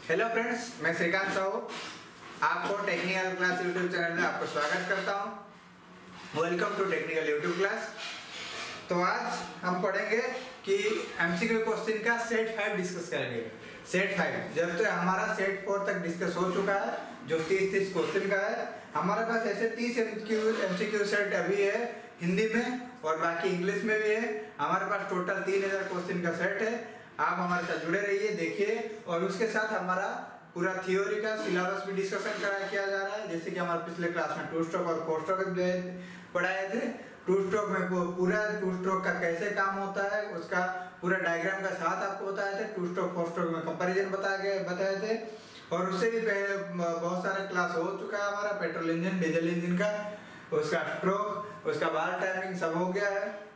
Hello friends, मैं श्रीकांत साहू आपको technical class YouTube channel में आपको स्वागत करता हूं। Welcome to technical YouTube class. तो आज हम पढ़ेंगे कि एमसीक्यू क्वेश्चन का सेट 5 डिस्कस करेंगे। सेट 5 जब तो हमारा सेट 4 तक डिस्कस हो चुका है, जो 30 क्वेश्चन का है। हमारे पास ऐसे 30 एमसीक्यू सेट अभी है हिंदी में और बाकी इंग्लिश में भी है। हमारे पास टोटल 3000 क्वेश्चन का सेट है। आप हमारे साथ जुड़े रहिए, देखिए, और उसके साथ हमारा पूरा थ्योरी का सिलेबस भी डिस्कशन किया जा रहा है। जैसे कि हमारे पिछले क्लास में 2 स्ट्रोक और 4 स्ट्रोक पढ़ाए थे। 2 स्ट्रोक में पूरा 2 स्ट्रोक का कैसे काम होता है उसका पूरा डायग्राम का साथ आपको बताए थे। 2 स्ट्रोक 4 स्ट्रोक में कंपैरिजन बताए थे। और उससे भी पहले बहुत सारा क्लास हो चुका है हमारा, पेट्रोल इंजन, डीजल इंजन का, उसका स्ट्रोक, उसका बार टाइमिंग सब हो गया है।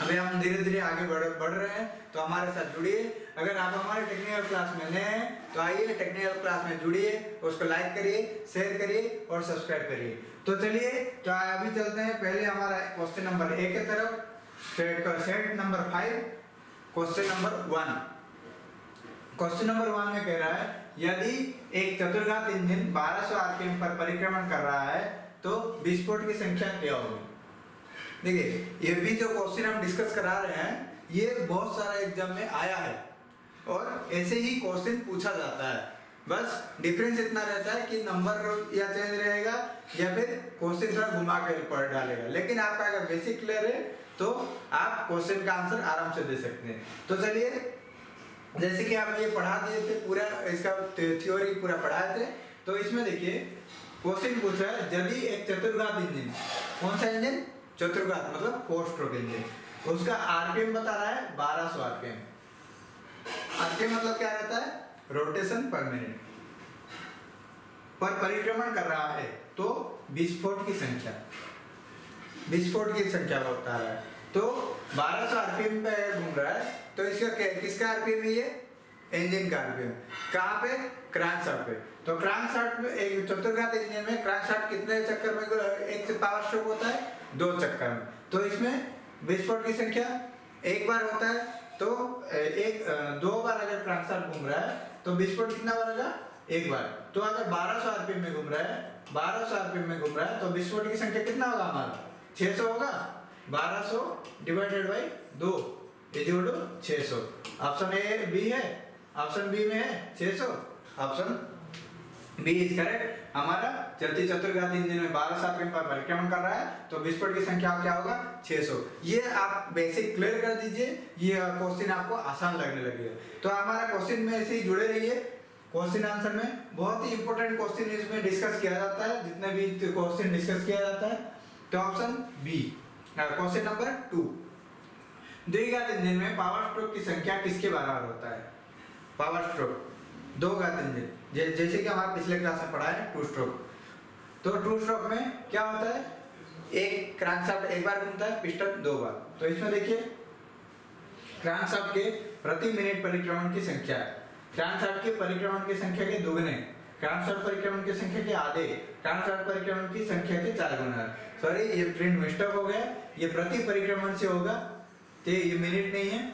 अभी हम धीरे धीरे आगे बढ़ रहे हैं, तो हमारे साथ जुड़िए। अगर आप हमारे टेक्निकल क्लास में नए हैं तो आइए टेक्निकल क्लास में जुड़िए, उसको लाइक करिए, शेयर करिए और सब्सक्राइब करिए। तो चलिए, तो अभी चलते हैं पहले हमारा क्वेश्चन नंबर 1 की तरफ। Set number 5 question number 1। Question number 1 में कह रहा है, यदि एक चतुर्घात इंजन 1200 आरपीएम पर परिक्रमण कर रहा है तो विस्फोट की संख्या क्या होगी। देखिए, ये भी जो क्वेश्चन हम डिस्कस करा रहे हैं ये बहुत सारा एग्जाम में आया है और ऐसे ही क्वेश्चन पूछा जाता है। बस डिफरेंस इतना रहता है कि नंबर या चेंज रहेगा या फिर क्वेश्चन थोड़ा घुमा के पढ़ डालेगा। लेकिन आपका अगर बेसिक क्लियर है तो आप क्वेश्चन का आंसर आराम से दे सकते हैं। तो चलिए, जैसे कि आप ये पढ़ा दिए थे, पूरा इसका थ्योरी पूरा पढ़ाए थे। तो इसमें देखिए क्वेश्चन पूछा है, यदि एक चतुर्घात इंजन, कौन सा इंजन? चतुर्घात मतलब 4 स्ट्रोक इंजन, उसका आरपीएम बता रहा है 1200 आरपीएम। आरपीएम मतलब क्या रहता है? रोटेशन पर मिनट पर परिक्रमण कर रहा है तो विस्फोट की संख्या बता रहा है। तो 1200 आरपीएम पे घूम रहा है, तो इसका किसका आरपीएम है? ये इंजन का आरपीएम। कहाँ पे? क्रैंकशाफ्ट पे। तो क्रैंकशाफ्ट में एक चतुर्घात इंजन में क्रैंकशाफ्ट कितने चक्कर में एक पावर स्ट्रोक होता है? 2 चक्कर में। तो इसमें विस्फोट की संख्या एक बार होता है, तो 2 बार अगर क्रैंकशाफ्ट घूम रहा है तो विस्फोट कितना बार होगा? एक बार। तो अगर 1200 आरपीएम में घूम रहा है तो विस्फोट की संख्या कितना होगा हमारा? 600 होगा। 1200 divided by 2 equal to 600। Option A B है, ऑप्शन बी में है 600, ऑप्शन बी इज करेक्ट। हमारा चतुर्घात इंजन में 1200 आरपीएम पर परिक्रमण कर रहा है तो विस्फोट की संख्या क्या होगा? 600। ये आप बेसिक क्लियर कर दीजिए, ये क्वेश्चन आपको आसान लगने लगेगा। तो हमारा क्वेश्चन में ऐसे ही जुड़े रहिए। क्वेश्चन आंसर में बहुत ही इंपॉर्टेंट क्वेश्चन इसमें डिस्कस किया जाता है, जितने भी क्वेश्चन डिस्कस किया जाता है। तो ऑप्शन बी, क्वेश्चन नंबर 2, द्विघात इंजन में पावर स्ट्रोक की संख्या किसके बराबर होता है? पावर स्ट्रोक 2 घात इंजन, जैसे कि हमारे पिछले क्लास में पढ़ा है 2 स्ट्रोक। तो 2 स्ट्रोक में क्या होता है? एक क्रैंकशाफ्ट एक बार घूमता है, पिस्टन 2 बार। तो इसमें देखिए क्रैंकशाफ्ट के प्रति मिनट परिक्रमण की संख्या, क्रैंकशाफ्ट के परिक्रमण की संख्या के दुगने, क्रैंकशाफ्ट परिक्रमण की संख्या के आधे, क्रैंकशाफ्ट परिक्रमण की संख्या के 4 गुना। सॉरी, ये प्रिंट मिस्टेक हो गया, ये प्रति परिक्रमण से होगा, तो ये मिनट नहीं है,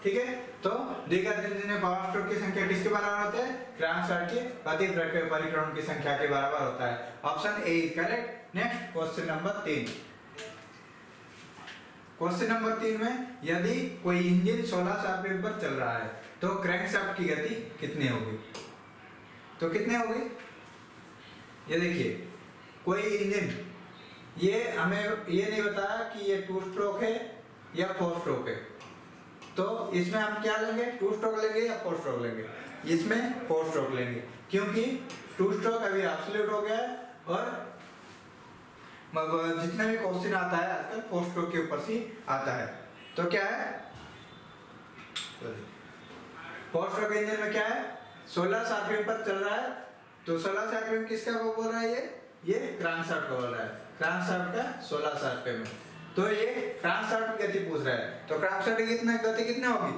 ठीक है। तो द्विघात इंजन में पावर स्ट्रोक की संख्या किसके बराबर होता है? क्रैंकशाफ्ट के प्रति परिक्रमण की संख्या के बराबर होता है। Option A is correct. Next question number 3। Question number 3 में, यदि कोई इंजन 1600 आरपीएम पर चल रहा है तो क्रैंकशाफ्ट की गति कितनी होगी? तो कितने होगी? ये देखिए, कोई इंजन, ये हमें ये नहीं बताया कि ये 2 स्ट्रोक है या 4 स्ट्रोक है। तो इसमें हम क्या लेंगे? 2 स्ट्रोक लेंगे या 4 स्ट्रोक लेंगे? इसमें 4 स्ट्रोक लेंगे, क्योंकि 2 स्ट्रोक अभी एब्सोल्यूट हो गया है और जितना भी क्वेश्चन आता है आजकल 4 स्ट्रोक के ऊपर से आता है। तो क्या है? 4 स्ट्रोक इंजन में क्या है? 1600 आरपीएम पर चल रहा है, तो 1600 आरपीएम किसका वो बोल रहा है? ये क्रैंकशाफ्ट का बोल रहा है। क्रैंकशाफ्ट का 1600 आरपीएम है, तो ये क्रैंकशाफ्ट की गति पूछ रहा है। तो क्रैंकशाफ्ट की गति कितना होगी?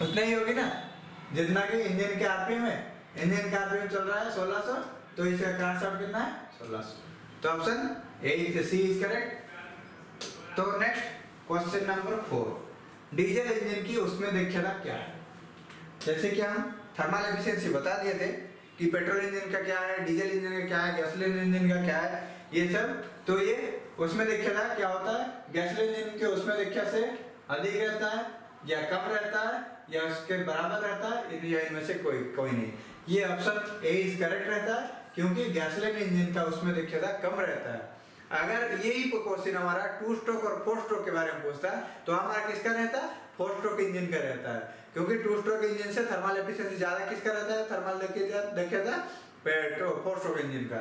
उतना ही होगी ना जितना कि इंजन के आरपीएम है। इंजन का आरपीएम चल रहा है 1600, तो इसका क्रैंकशाफ्ट कितना है? 1600। तो option A C is correct. तो next question number 4, diesel engine की उसमें दक्षता क्या है? जैसे कि हम थर्मल एफिशिएंसी बता दिए थे कि पेट्रोल इंजन का क्या है, डीजल इंजन का क्या है, गैसोलीन इंजन का क्या है, ये सब। तो ये उसमें देखिए था क्या होता है, गैसोलीन इंजन के उसमें देखिए से अधिक रहता है या कम रहता है या उसके बराबर रहता है, या इनमें से कोई नहीं। ये ऑप्शन ए इज करेक्ट रहता है, क्योंकि गैसोलीन इंजन का उसमें देखिए था कम रहता है। अगर यही क्वेश्चन हमारा 2 स्ट्रोक और 4 स्ट्रोक के बारे में पूछता है तो हमारा किसका रहता है, 4 स्ट्रोक इंजन का रहता है, क्योंकि 2 स्ट्रोक इंजन से थर्मल एफिशिएंसी ज्यादा किसका रहता है, थर्मल देखिए था 4 स्ट्रोक इंजन का।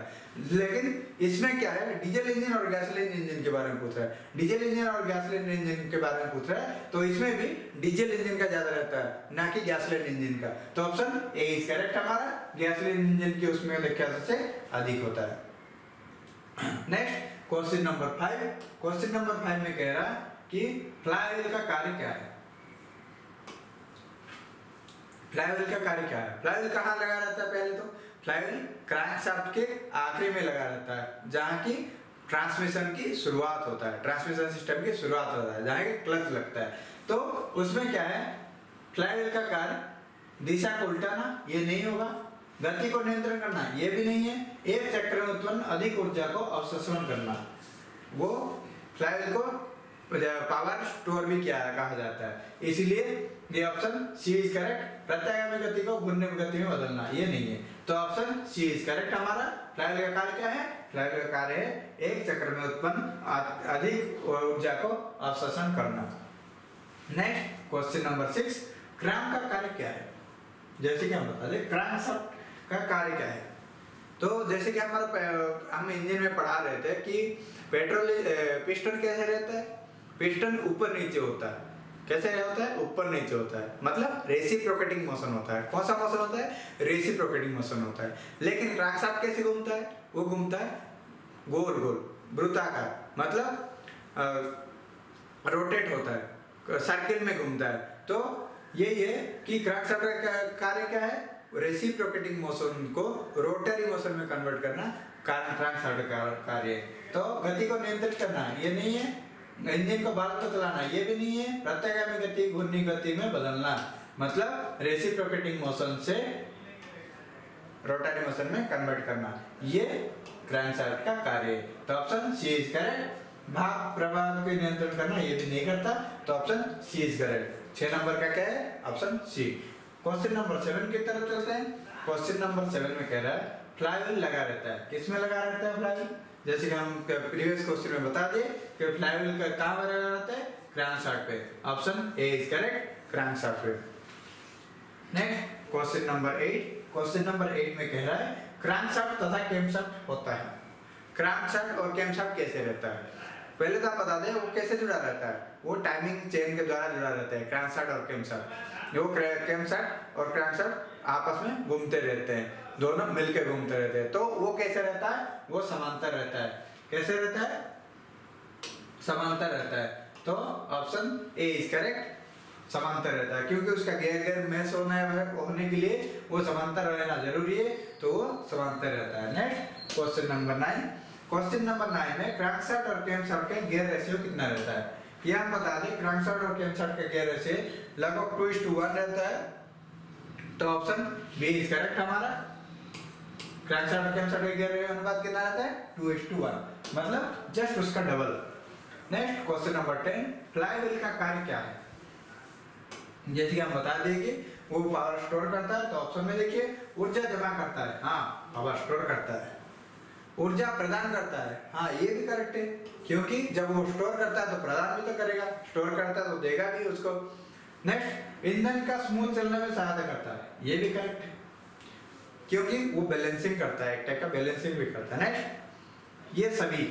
लेकिन इसमें क्या है, डीजल इंजन और गैसोलीन इंजन के बारे में पूछ रहा है, डीजल इंजन और गैसोलीन इंजन के बारे में पूछ रहा है, तो इसमें भी डीजल इंजन का ज्यादा रहता है ना कि गैसोलीन इंजन का। तो ऑप्शन ए इज करेक्ट हमारा, गैसोलीन इंजन के उसमें देखिए से अधिक होता है। Next question number 5। Question number 5 में कह रहा है कि फ्लाईव्हील का कार्य क्या है। फ्लाईव्हील का कार्य क्या है, फ्लाईव्हील कहाँ लगा रहता है, पहले तो फ्लाईव्हील क्रैंकशाफ्ट के आखिरी में लगा रहता है, जहाँ की ट्रांसमिशन की शुरुआत होता है, ट्रांसमिशन सिस्टम की शुरुआत होता है, जहाँ की क्लच लगता है। तो उसमें क्या है, फ्लाईव्हील का कार्य दिशा को उल्टाना, ये नहीं होगा, गति को नियंत्रण करना, ये भी नहीं है, एक चक्र में उत्पन्न अधिक ऊर्जा को अवशोषण करना, वो फ्लाईव्हील को पावर स्टोर भी किया कहा जाता है। इसलिए ये ऑप्शन सी इज करेक्ट, प्रत्यागामी गति को घूर्णन गति में बदलना, ये नहीं है। तो ऑप्शन सी इज करेक्ट हमारा। फ्लाईव्हील का कार्य क्या है, फ्लाईव्हील का कार्य है एक चक्र में उत्पन्न अधिक ऊर्जा को अवशोषण करना। नेक्स्ट क्वेश्चन नंबर 6, क्रैंक का कार्य क्या है। जैसे कि हम बता दें क्रैंकशाफ्ट का कार्य क्या है, तो जैसे कि हम इंजन में पढ़ा रहे थे कि पेट्रोल पिस्टन कैसे रहता है, पिस्टन ऊपर नीचे होता है, कैसे होता है, ऊपर नीचे होता है, मतलब रेसिप्रोकेटिंग मोशन होता है। कौन सा मोशन होता है, रेसिप्रोकेटिंग मोशन होता है। लेकिन क्रैंकशाफ्ट कैसे घूमता है, वो घूमता है गोल गोल वृत्ताकार, मतलब रोटेट होता है, सर्किल में घूमता है। तो यही है कि क्रैंकशाफ्ट का कार्य क्या है, रेसिप्रोकेटिंग मोशन को रोटरी मोशन में कन्वर्ट करना क्रैंकशाफ्ट का कार्य। तो गति को नियंत्रित करना, ये नहीं है, इंजन को बाल को चलाना, ये भी नहीं है, प्रत्यागामी गति घूर्णी गति में बदलना, मतलब रेसिप्रोकेटिंग मोशन से रोटरी मोशन में कन्वर्ट करना, ये क्रैंकशाफ्ट का कार्य है। तो ऑप्शन सी इज करेक्ट। भाग प्रवाह को नियंत्रण करना, ये भी नहीं करता, तो option C is correct. 6 number का क्या है, ऑप्शन सी। क्वेश्चन नंबर 7 की तरफ चलते हैं। क्वेश्चन नंबर 7 में कह रहा है फ्लाईव्हील लगा रहता है, किसमें लगा रहता है फ्लाईव्हील, जैसे कि हम प्रीवियस क्वेश्चन में बता दिए कि फ्लाईव्हील का कहाँ पर लगा रहता है, क्रैंकशाफ्ट पे। Option A is correct, crankshaft पे। Next question number 8। Question number 8 में कह रहा है क्रैंकशाफ्ट तथा कैमशाफ्ट होता है। क्रैंकशाफ्ट और कैमशाफ्ट कैसे रहता है, पहले तो आप बता दें वो कैसे जुड़ा रहता है, वो टाइमिंग चेन के द्वारा जुड़ा रहता है, क्रैंकशाफ्ट और कैमशाफ्ट। वो कैमशाफ्ट और क्रैंकशाफ्ट आपस में घूमते रहते हैं, दोनों मिलकर घूमते रहते हैं। तो वो कैसे रहता है, वो समांतर रहता है। कैसे रहता है, समांतर रहता है। तो ऑप्शन ए इज करेक्ट, समांतर रहता है, क्योंकि उसका घेर मैच होने के लिए वो समांतर रहना जरूरी है, तो वो समांतर रहता है। Next question number 9। Question number 9 में क्रैंकशाफ्ट और कैमशाफ्ट का गियर रेशियो कितना रहता है, ये हम बता दें। क्रैंकशाफ्ट और कैमशाफ्ट का गियर रेशियो लगभग 2:1 रहता है, तो ऑप्शन बी इज करेक्ट हमारा। क्रैंकशाफ्ट और कैमशाफ्ट का गियर अनुपात कितना रहता है, 2:1, मतलब जस्ट उसका double. Next question number 10। Flywheel का कार्य क्या है, जैसे कि हम बता दें कि वो पावर स्टोर करता है, तो ऑप्शन में देखिए ऊर्जा जमा करता है, हाँ पावर स्टोर करता है। ऊर्जा प्रदान करता है, हाँ ये भी करेक्ट है, क्योंकि जब वो स्टोर करता है तो प्रदान भी तो करेगा, स्टोर करता है तो देगा भी उसको। नेक्स्ट ईंधन का स्मूथ चलने में सहायता करता है, ये भी करेक्ट है, क्योंकि वो बैलेंसिंग करता है, एक टाइप का बैलेंसिंग भी करता है। नेक्स्ट ये सभी,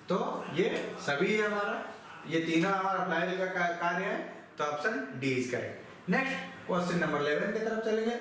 तो ये सभी है हमारा, ये तीनों हमारा फ्लाईव्हील का कार्य है, तो option D is correct. Next question number 11 की तरफ चलेंगे।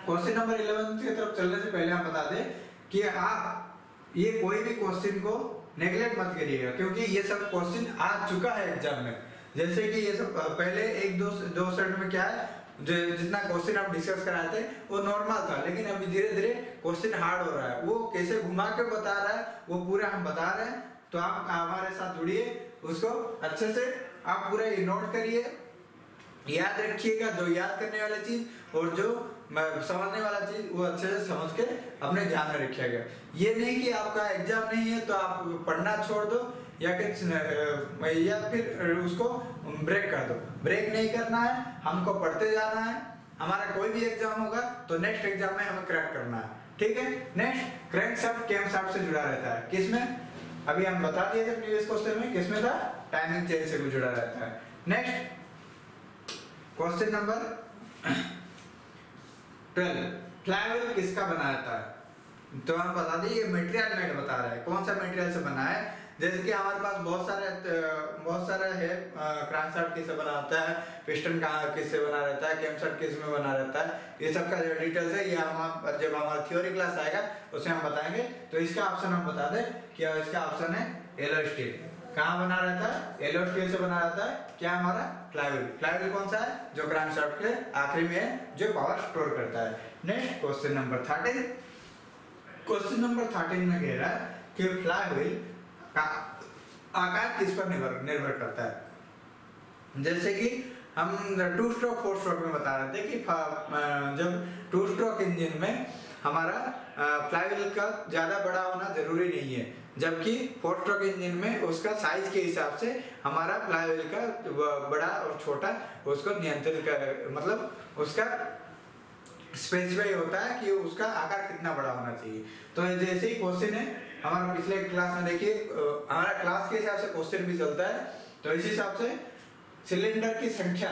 क्वेश्चन नंबर 11 की तरफ चलने से पहले हम बता दें कि आप ये कोई भी क्वेश्चन को नेगलेक्ट मत करिएगा, क्योंकि ये सब क्वेश्चन आ चुका है एग्जाम में। जैसे कि ये सब पहले एक दो सेट में क्या है, जो जितना क्वेश्चन आप डिस्कस कराए थे वो नॉर्मल था, लेकिन अभी धीरे धीरे क्वेश्चन हार्ड हो रहा है, वो कैसे घुमा के बता रहा है वो पूरा हम बता रहे हैं। तो आप हमारे साथ जुड़िए, उसको अच्छे से आप पूरा नोट करिए, याद रखिएगा, जो याद करने वाला चीज और जो समझने वाला चीज वो अच्छे से समझ के अपने ध्यान में रखिएगा। ये नहीं कि आपका एग्जाम नहीं है तो आप पढ़ना छोड़ दो या फिर उसको ब्रेक कर दो। ब्रेक नहीं करना है, हमको पढ़ते जाना है। हमारा कोई भी एग्जाम होगा तो नेक्स्ट एग्जाम में हमें क्रैक करना है, ठीक है। नेक्स्ट क्रैंकशाफ्ट कैमशाफ्ट से जुड़ा रहता है, किसमें? अभी हम बता दिए थे प्रीवियस क्वेश्चन में, किसमें था? टाइमिंग चेन से जुड़ा रहता है। नेक्स्ट क्वेश्चन नंबर 12, फ्लाईव्हील किसका बना रहता है? तो हम बता दें ये मटेरियल मेड बता रहा है, कौन सा मटेरियल से बना है। जैसे कि हमारे पास बहुत सारे है, क्रैंकशाफ्ट किससे बना होता है, पिस्टन किससे बना रहता है, कैमशाफ्ट किस में बना रहता है, ये सब का जो डिटेल्स है ये हम जब हमारा थ्योरी क्लास आएगा उसमें हम बताएंगे। तो इसका ऑप्शन हम बता दें कि इसका ऑप्शन है एलो स्टील। कहाँ बना रहता है? एलो स्टील से बना रहता है। क्या हमारा? फ्लाईव्हील। फ्लाईव्हील कौन सा है? जो क्रैंकशाफ्ट के आखिरी में है, जो पावर स्टोर करता है। Next question number 13। Question number 13 में कह रहा है कि फ्लाईव्हील का आकार किस पर निर्भर करता है। जैसे कि हम 2 स्ट्रोक 4 स्ट्रोक में बता रहे थे कि जब 2 स्ट्रोक इंजन में हमारा फ्लाईव्हील का ज्यादा बड़ा होना जरूरी नहीं है, जबकि 4 स्ट्रोक इंजन में उसका साइज के हिसाब से हमारा फ्लाईव्हील का बड़ा और छोटा उसको नियंत्रित कर, मतलब उसका स्पेसिफाई होता है कि उसका आकार कितना बड़ा होना चाहिए। तो जैसे ही क्वेश्चन है हमारा पिछले क्लास में, देखिए हमारा क्लास के हिसाब से क्वेश्चन भी चलता है, तो इस हिसाब से सिलेंडर की संख्या,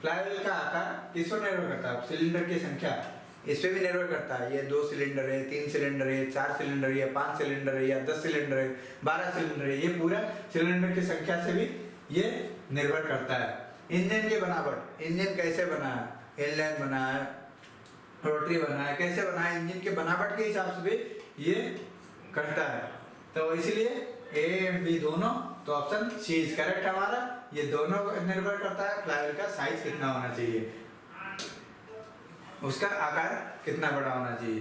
फ्लाईव्हील का आकार किस पर निर्भर करता है? सिलेंडर की संख्या इस पे भी निर्भर करता है। ये 2 सिलेंडर है, 3 सिलेंडर है, 4 सिलेंडर है, 5 सिलेंडर है, या 10 सिलेंडर है, 12 सिलेंडर है, ये पूरा सिलेंडर की संख्या से भी ये निर्भर करता है। इंजन की बनावट, इंजन कैसे बना है, इनलाइन बना है, रोटरी बना है, कैसे बना है, इंजन के बनावट के हिसाब से भी ये करता है। तो इसलिए ए एंड बी दोनों, तो ऑप्शन सी इज करेक्ट हमारा। ये दोनों निर्भर करता है फ्लाईव्हील का साइज कितना होना चाहिए, उसका आकार कितना बड़ा होना चाहिए।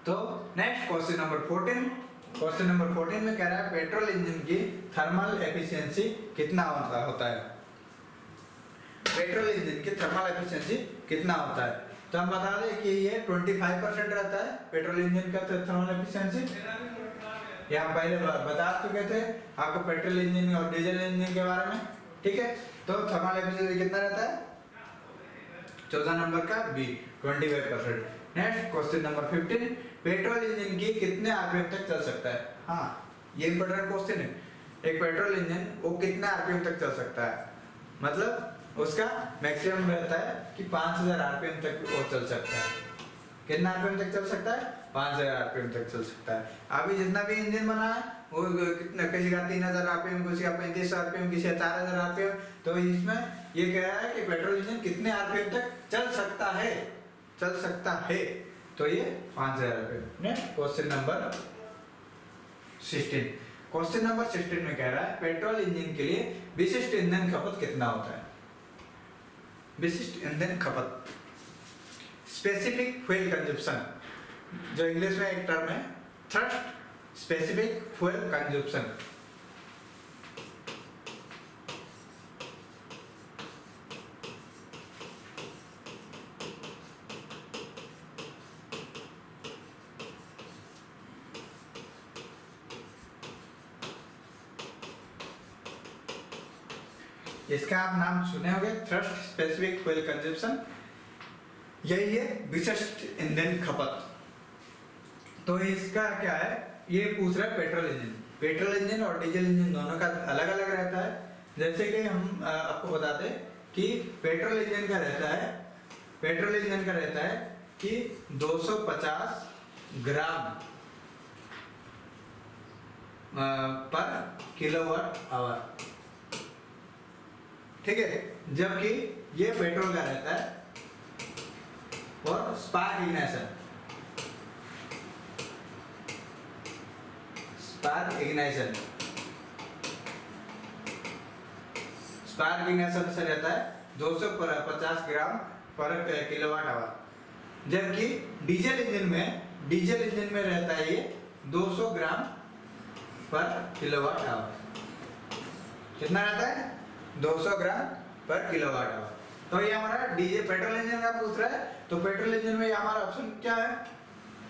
तो next question number 14। Question number 14 में कह रहा है पेट्रोल इंजन की थर्मल एफिशिएंसी कितना होता है। पेट्रोल इंजन की थर्मल एफिशिएंसी कितना होता है? तो हम बता दें कि ये 25% रहता है पेट्रोल इंजन का थर्मल एफिशिएंसी। ये हम पहले बता चुके थे आपको पेट्रोल इंजन और डीजल इंजन के बारे में, ठीक है। तो थर्मल एफिशिएंसी कितना रहता है? 14 नंबर का B, 25%। Next question number 15, petrol engine की कितने आरपीएम तक चल सकता है? हाँ, ये इंपॉर्टेंट क्वेश्चन है। एक पेट्रोल इंजन वो कितने आरपीएम तक चल सकता है? मतलब उसका मैक्सिमम रहता है कि 5000 आरपीएम तक वो चल सकता है। कितना आरपीएम तक चल सकता है? 5000 आरपीएम तक चल सकता है। अभी जितना भी इंजन बना है वो कितना, किसी का 3000 आरपीएम, किसी का 3500 आरपीएम, किसी का 4000 आरपीएम। तो इसमें ये कह रहा है कि पेट्रोल इंजन कितने आरपीएम तक चल सकता है, तो ये 5000 RPM. Next question number 16। Question number 16 में कह रहा है पेट्रोल इंजन के लिए विशिष्ट ईंधन खपत कितना होता है? विशिष्ट ईंधन खपत, स्पेसिफिक फ्यूल कंजप्शन, जो इंग्लिश में एक टर्म है थ्रस्ट स्पेसिफिक फ्यूल कंजप्शन। इसका आप नाम सुने होंगे, थ्रस्ट स्पेसिफिक फ्यूल कंजप्शन। यही है विशिष्ट ईंधन खपत। तो इसका क्या है, ये पूछ रहा है पेट्रोल इंजन और डीजल इंजन दोनों का अलग अलग रहता है। जैसे कि हम आपको बताते हैं कि पेट्रोल इंजन का रहता है कि 250 ग्राम पर किलोवाट आवर, ठीक है। जबकि ये पेट्रोल का रहता है और स्पार्क इग्निशन से रहता है 250 ग्राम पर किलोवाट आवर। जबकि डीजल इंजन में रहता है ये 200 ग्राम पर किलोवाट आवर। कितना रहता है? 200 ग्राम पर किलोवाट आवर। तो ये हमारा डीजल पेट्रोल इंजन का पूछ रहा है, तो पेट्रोल इंजन में हमारा ऑप्शन क्या है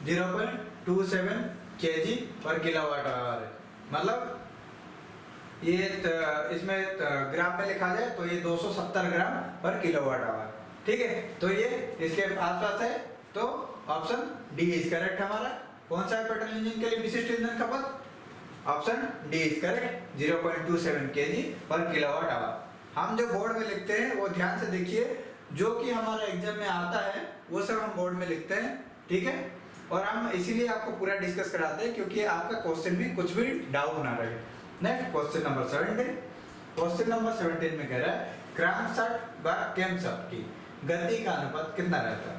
0.27 kg पर किलोवाट आवर है। मतलब ये इसमें ग्राम में लिखा जाए तो ये 270 ग्राम पर किलोवाट आवर। ठीक है, तो ये इसके आसपास है, तो ऑप्शन डी इज करेक्ट हमारा। कौन सा है पेट्रोल इंजन के लिए विशिष्ट ईंधन खपत? Option D is correct, 0.27 kg पर किलोवाट आवर। हम जो बोर्ड में लिखते हैं वो ध्यान से देखिए, जो कि हमारा एग्जाम में आता है वो सब हम बोर्ड में लिखते हैं। ठीक है, और हम इसीलिए आपको पूरा डिस्कस कराते हैं क्योंकि आपका क्वेश्चन में कुछ भी डाउट ना रहे। Next question number 17। Question number 17 में कह रहा है क्रैंकशाफ्ट व कैमशाफ्ट की गति का अनुपात कितना रहता है?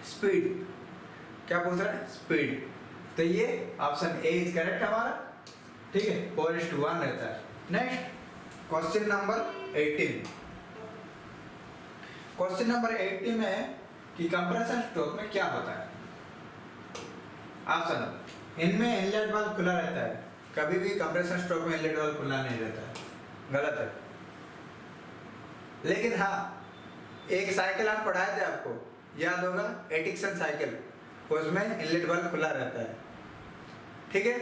स्पीड। क्या पूछ रहा है? स्पीड। तो ये ऑप्शन ए इज करेक्ट हमारा। ठीक है, 4:1 रहता है। Next question number 18। Question number 18 में है कि कंप्रेसर स्ट्रोक में क्या होता है? ऑप्शन, इनमें इनलेट वाल्व खुला रहता है। कभी भी कंप्रेसर स्ट्रोक में इनलेट वाल्व खुला नहीं रहता है, गलत है। लेकिन हाँ, एक साइकिल हम पढ़ाए थे आपको, याद होगा, एटिक्सन साइकिल, उसमें इनलेट वाल्व खुला रहता है। ठीक है,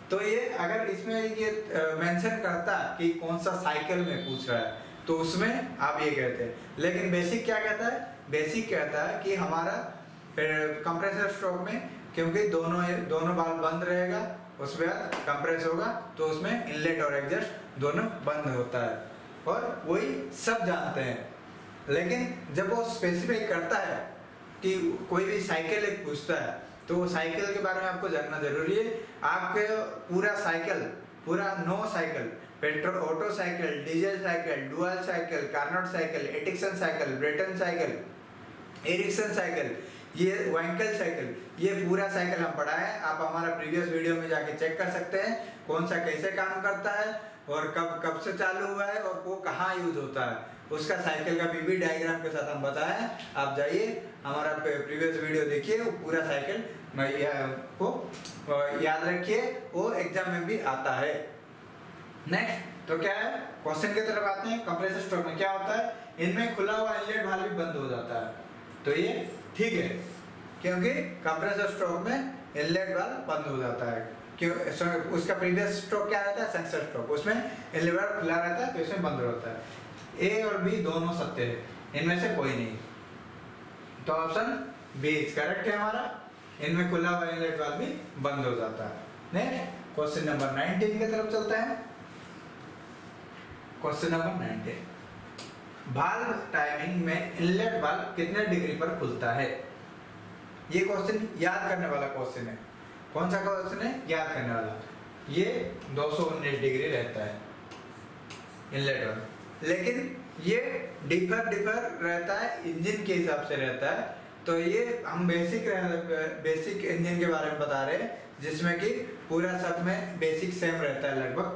तो ये अगर इसमें ये मेंशन करता कि कौन सा साइकिल में पूछ रहा है तो उसमें आप ये कहते हैं। लेकिन बेसिक क्या कहता है? बेसिक कहता है कि हमारा कंप्रेसर स्ट्रोक में क्योंकि दोनों वाल्व बंद रहेगा, उसके बाद कंप्रेस होगा तो उसमें इनलेट और एग्जॉस्ट दोनों बंद होता है, और वही सब जानते हैं। लेकिन जब वो स्पेसिफाई करता है कि कोई भी साइकिल एक पूछता है तो वो साइकिल के बारे में आपको जानना जरूरी है। आपके पूरा साइकिल, पूरा 9 cycle, petrol auto cycle, diesel cycle, dual cycle, Carnot cycle, Atkinson cycle, Brayton cycle, Ericsson cycle, ये वाइंकल साइकिल, ये पूरा साइकिल हम पढ़ा है। आप हमारा प्रीवियस वीडियो में जाके चेक कर सकते हैं कौन सा कैसे काम करता है और कब से चालू हुआ है और वो कहाँ यूज होता है। उसका साइकिल का पीवी डायग्राम के साथ हम बताएं, आप जाइए हमारा प्रीवियस वीडियो देखिए, वो पूरा साइकिल को याद रखिए, वो एग्जाम में भी आता है। नेक्स्ट तो क्या है, क्वेश्चन की तरफ आते हैं। कंप्रेसर स्ट्रोक में क्या होता है? इनमें खुला हुआ इनलेट वाल्व भी बंद हो जाता है, तो ये ठीक है क्योंकि कंप्रेसर स्ट्रोक में इनलेट वाल्व बंद हो जाता है। क्यों? उसका प्रीवियस स्ट्रोक क्या रहता है? सेंसर स्ट्रोक, उसमें इनलेट वाल्व खुला रहता है तो इसमें बंद होता है। ए और बी दोनों सत्य है, इनमें से कोई नहीं, तो ऑप्शन बी इज करेक्ट है हमारा। इनमें खुला हुआ इनलेट वाल्व भी बंद हो जाता है। नेक्स्ट क्वेश्चन नंबर 19 की तरफ चलते हैं। क्वेश्चन नंबर 19, वाल्व टाइमिंग में इनलेट वाल्व कितने डिग्री पर खुलता है? ये क्वेश्चन याद करने वाला क्वेश्चन है। कौन सा क्वेश्चन है? याद करने वाला। ये 219 डिग्री रहता है इनलेट वाल्व, लेकिन ये डिफर रहता है, इंजन के हिसाब से रहता है। तो ये हम बेसिक इंजन के बारे में बता रहे हैं जिसमें कि पूरा सब में बेसिक सेम रहता है लगभग।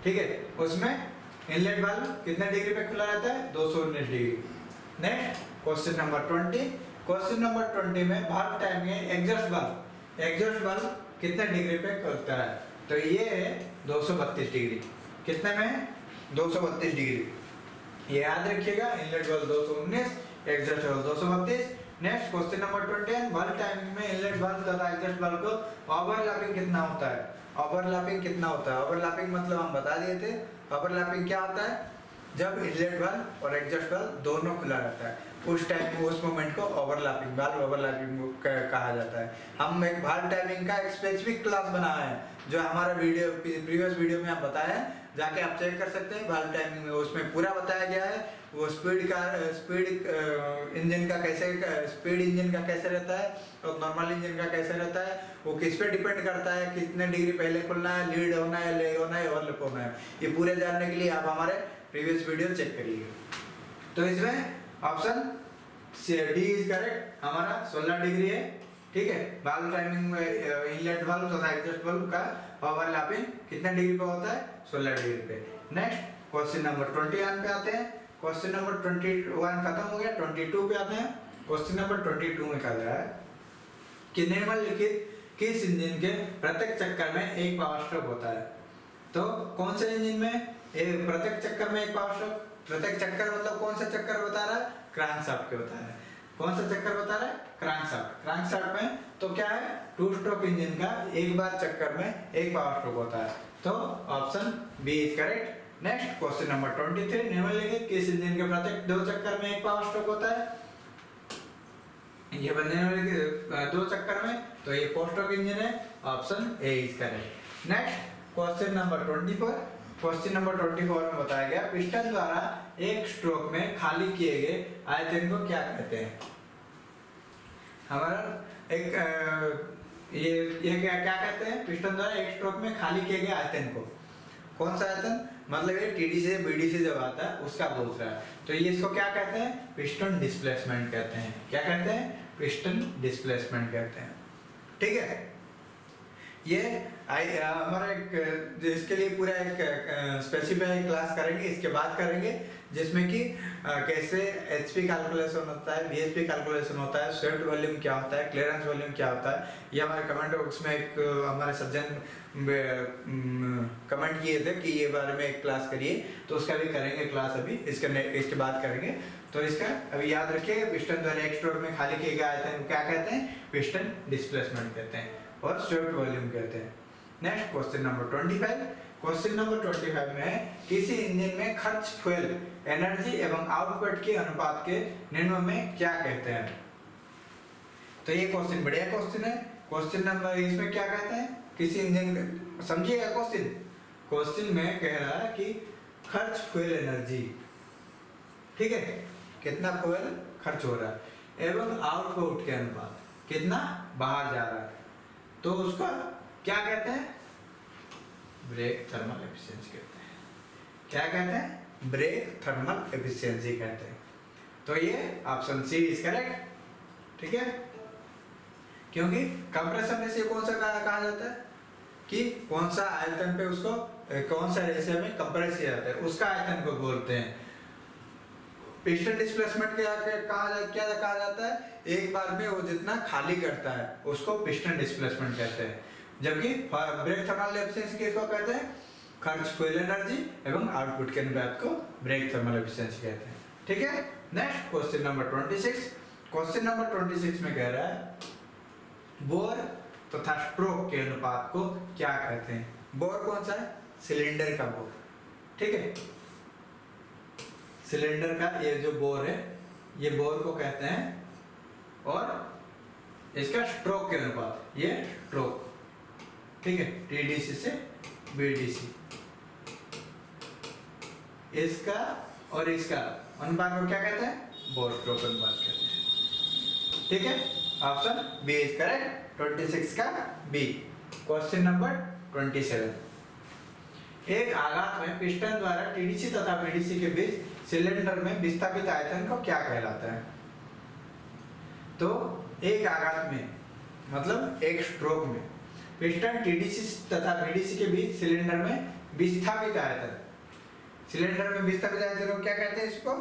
ठीक है, उसमें इनलेट वाल्व कितने डिग्री पे खुला रहता है? 219 degree. Next question number 20। Question number 20 में वाल्व टाइमिंग है एग्जॉस्ट वाल्व कितने डिग्री पे खुलता है? तो ये है 232 डिग्री। कितने में? 232 डिग्री। ये याद रखिएगा, inlet valve 219, exhaust valve 232। Next question number 21, valve timing में इनलेट वाल्व तथा एग्जॉस्ट वाल्व को ओवरलैपिंग कितना होता है? ओवरलैपिंग कितना होता है? ओवरलैपिंग मतलब हम बता दिए थे। ओवरलैपिंग क्या होता है? जब इनलेट वाल्व और एग्जॉस्ट वाल्व दोनों खुला रहता है उस टाइम, उस मोमेंट को ओवरलैपिंग, वाल्व ओवरलैपिंग कहा जाता है। हम एक वाल्व टाइमिंग का एक स्पेसिफिक क्लास बनाया है जो हमारा वीडियो प्रीवियस वीडियो में आप बताया है, जाके आप चेक कर सकते हैं। वाल्व टाइमिंग में उसमें पूरा बताया गया है, वो स्पीड इंजन का कैसे रहता है और नॉर्मल इंजन का कैसे रहता है, वो किस पे डिपेंड करता है, कितने डिग्री पहले खुलना है, लीड होना है, ले होना है, ओवरलैप होना है। ये पूरे जानने के लिए आप हमारे प्रीवियस वीडियो चेक करिएगा। तो इसमें ऑप्शन डी इज करेक्ट हमारा, 16 डिग्री है। ठीक है, वाल्व टाइमिंग में इनलेट वाल्व तथा एग्जॉस्ट वाल्व का ओवरलैपिंग कितने डिग्री पे होता है? 16 डिग्री पे। नेक्स्ट क्वेश्चन नंबर 21 पे आते हैं। क्वेश्चन नंबर 21 खत्म हो गया, 22 पे आते हैं। क्वेश्चन नंबर 22 में कहा गया है कि निम्नलिखित किस इंजन के प्रत्येक चक्कर में एक पावर स्ट्रोक होता है? तो कौन से इंजन में प्रत्येक चक्कर में एक पावर स्ट्रोक? प्रत्येक चक्कर मतलब कौन सा चक्कर बता रहा है, क्रैंकशाफ्ट के बता रहा है। कौन सा चक्कर बता रहा है, क्रैंकशाफ्ट। क्रैंकशाफ्ट में तो क्या है, 2 स्ट्रोक इंजन का एक बार चक्कर में एक पावर स्ट्रोक होता है, तो option B is correct. Next question number 23, निम्नलिखित किस इंजन के प्रत्येक 2 चक्कर में एक पावर स्ट्रोक होता है, ये बनने वाले 2 चक्कर में, तो ये 4 स्ट्रोक इंजन है, option A is correct. Next question number 24, question number 24 में बताया गया पिस्टन द्वारा एक स्ट्रोक में खाली किए गए आयतन को क्या कहते हैं। हमारा एक ये क्या कहते हैं, पिस्टन द्वारा एक स्ट्रोक में खाली किए गए आयतन को, कौन सा आयतन, मतलब ये टीडी से बीडीसी जब आता है उसका पूछ रहा है, तो ये इसको क्या कहते हैं, पिस्टन डिस्प्लेसमेंट कहते हैं। क्या कहते हैं, पिस्टन डिस्प्लेसमेंट कहते हैं। ठीक है, ये हमारा एक इसके लिए पूरा एक स्पेसिफाई क्लास करेंगे, इसके बाद करेंगे, जिसमें कि कैसे एचपी कैलकुलेशन होता है, वीएचपी कैलकुलेशन होता है, स्वेप्ट वॉल्यूम क्या होता है, क्लियरेंस वॉल्यूम क्या होता है। ये हमारे कमेंट बॉक्स में एक हमारे सज्जन कमेंट किए थे कि ये बारे में एक क्लास करिए, तो उसका भी करेंगे क्लास, अभी इसके बाद करेंगे। तो इसका अभी याद रखिए, पिस्टन द्वारा एक स्ट्रोक में खाली किए गए आयतन को क्या कहते हैं, पिस्टन डिस्प्लेसमेंट कहते हैं और स्वेप्ट वॉल्यूम कहते हैं। Next question number 25, question number 25 में है किसी इंजन में खर्च फ्यूल एनर्जी एवं आउटपुट के अनुपात के निम्न में क्या कहते हैं। तो ये क्वेश्चन बढ़िया क्वेश्चन है। क्वेश्चन नंबर इसमें क्या कहते हैं, किसी इंजन, समझिएगा क्वेश्चन में कह रहा है कि खर्च फ्यूल एनर्जी, ठीक है, कितना फ्यूल खर्च हो रहा है, एवं आउटपुट के अनुपात कितना बाहर जा रहा है, तो उसका क्या कहते हैं, ब्रेक थर्मल एफिशिएंसी कहते हैं। क्या कहते हैं, ब्रेक थर्मल एफिशिएंसी कहते हैं। तो ये ऑप्शन सी इज करेक्ट। ठीक है, क्योंकि कंप्रेसर में से कौन सा कहा जाता है कि कौन सा आयतन पे उसको कौन सा रेशियो में कंप्रेस किया जाता है, उसका आयतन को बोलते हैं। पिस्टन डिस्प्लेसमेंट क्या कहा जाता है, एक बार में वो जितना खाली करता है उसको पिस्टन डिस्प्लेसमेंट कहते हैं, जबकि ब्रेक थर्मल एफिशिएंसी किसको कहते हैं, खर्च फ्यूल एनर्जी एवं आउटपुट के अनुपात को ब्रेक थर्मल एफिशिएंसी कहते हैं। ठीक है, next question number 26, question number 26 में कह रहा है बोर तथा स्ट्रोक के अनुपात को क्या कहते हैं। बोर कौन सा है, सिलेंडर का बोर, ठीक है, सिलेंडर का ये जो बोर है, ये बोर को कहते हैं, और इसका स्ट्रोक के अनुपात, ये स्ट्रोक, ठीक है, टीडीसी से बीडीसी, इसका और इसका अनुपात को क्या कहते हैं, बोर स्ट्रोक अनुपात कहते हैं। ठीक है, ऑप्शन बी इज करेक्ट, 26 का बी। क्वेश्चन नंबर 27, एक आघात में पिस्टन द्वारा टीडीसी तथा बीडीसी के बीच सिलेंडर में विस्थापित आयतन को क्या कहलाता है। तो एक आघात में मतलब एक स्ट्रोक में पिस्टन टीडीसी तथा बीडीसी के बीच सिलेंडर में विस्थापित आयतन, सिलेंडर में विस्थापित आयतन को क्या कहते हैं, इसको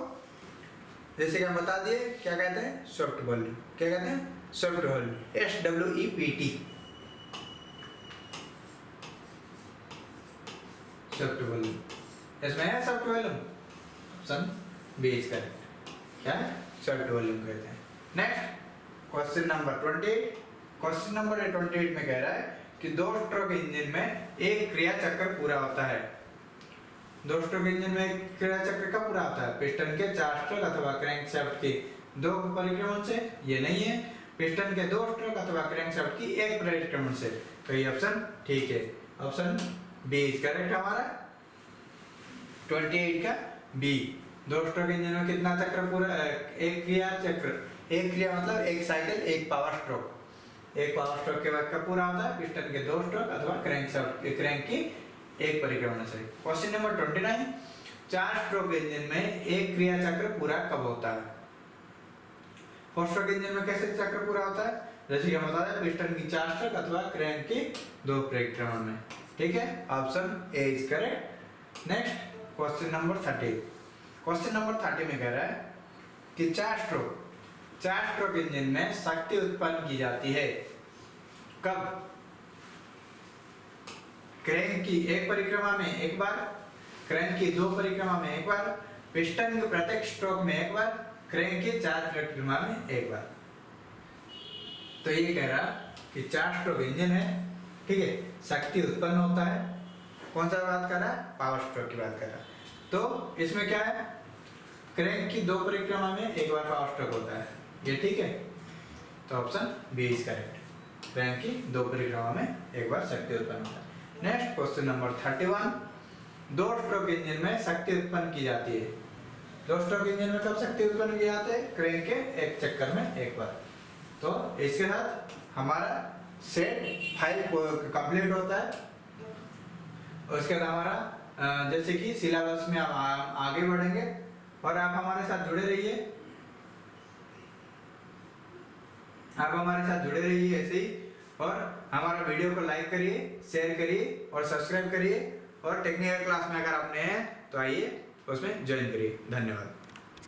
जैसे कि हम बता दिए क्या कहते हैं, स्वेप्ट वॉल्यूम। क्या कहते हैं, swept volume, SWEPT, swept volume. इसमें है swept volume, option B is correct. क्या है, स्वेप्ट वॉल्यूम कहते हैं। Next question number 28, question number 28 में कह रहा है कि 2 स्ट्रोक इंजन में एक क्रिया चक्र पूरा होता है। 2 स्ट्रोक इंजन में एक क्रिया चक्र का पूरा होता है, पिस्टन के 4 स्ट्रोक अथवा क्रैंकशाफ्ट की 2 परिक्रमण से, ये नहीं है, पिस्टन के 2 स्ट्रोक अथवा क्रैंकशाफ्ट की 1 परिक्रमण से। तो ये ऑप्शन ठीक है, ऑप्शन बी इज करेक्ट हमारा 28 का बी। 2 स्ट्रोक इंजन में कितना चक्र पूरा, एक क्रिया चक्र, एक क्रिया मतलब एक साइकिल, एक पावर स्ट्रोक, एक पावर स्ट्रोक के बाद का पूरा होता है, पिस्टन के 2 स्ट्रोक अथवा क्रैंकशाफ्ट के क्रैंक की 1 परिक्रमण से। क्वेश्चन नंबर 29, 4 स्ट्रोक इंजन में एक क्रिया चक्र पूरा कब होता है। 4 स्ट्रोक इंजन में कैसे चक्र पूरा होता है, जैसे कि हम बता दें, पिस्टन की 4 स्ट्रोक अथवा क्रैंक की 2 परिक्रमण में। ठीक है, option A is correct. Next question number 30, question number 30 में कह रहा है कि 4 स्ट्रोक इंजन में शक्ति उत्पन्न की जाती है कब, क्रैंक की 1 परिक्रमा में एक बार, क्रैंक की 2 परिक्रमा में एक बार, पिस्टन के प्रत्येक स्ट्रोक में एक बार, क्रैंक की 4 परिक्रमा में एक बार। तो ये कह रहा कि 4 स्ट्रोक इंजन है, ठीक है, शक्ति उत्पन्न होता है। कौन सा बात कर रहा है? पावर स्ट्रोक की बात कर रहा है। तो इसमें क्या है, क्रैंक की 2 परिक्रमा में एक बार पावर स्ट्रोक होता है, ये ठीक है। तो option B is correct, crank की 2 परिक्रमा में एक बार शक्ति उत्पन्न होता है। Next question number 31, 2 stroke engine में शक्ति उत्पन्न की जाती है। 2 स्ट्रोक इंजन में कब शक्ति उत्पन्न की जाती है? क्रैंक के एक चक्कर में एक बार। तो इसके साथ हमारा सेट 5 कंप्लीट होता है। उसके बाद हमारा जैसे कि सिलेबस में हम आगे बढ़ेंगे और आप हमारे साथ जुड़े रहिए, ऐसे ही। और हमारा वीडियो को लाइक करिए, शेयर करिए और सब्सक्राइब करिए। और टेक्निकल क्लास में अगर आपने हैं तो आइए उसमें ज्वाइन करिए। धन्यवाद।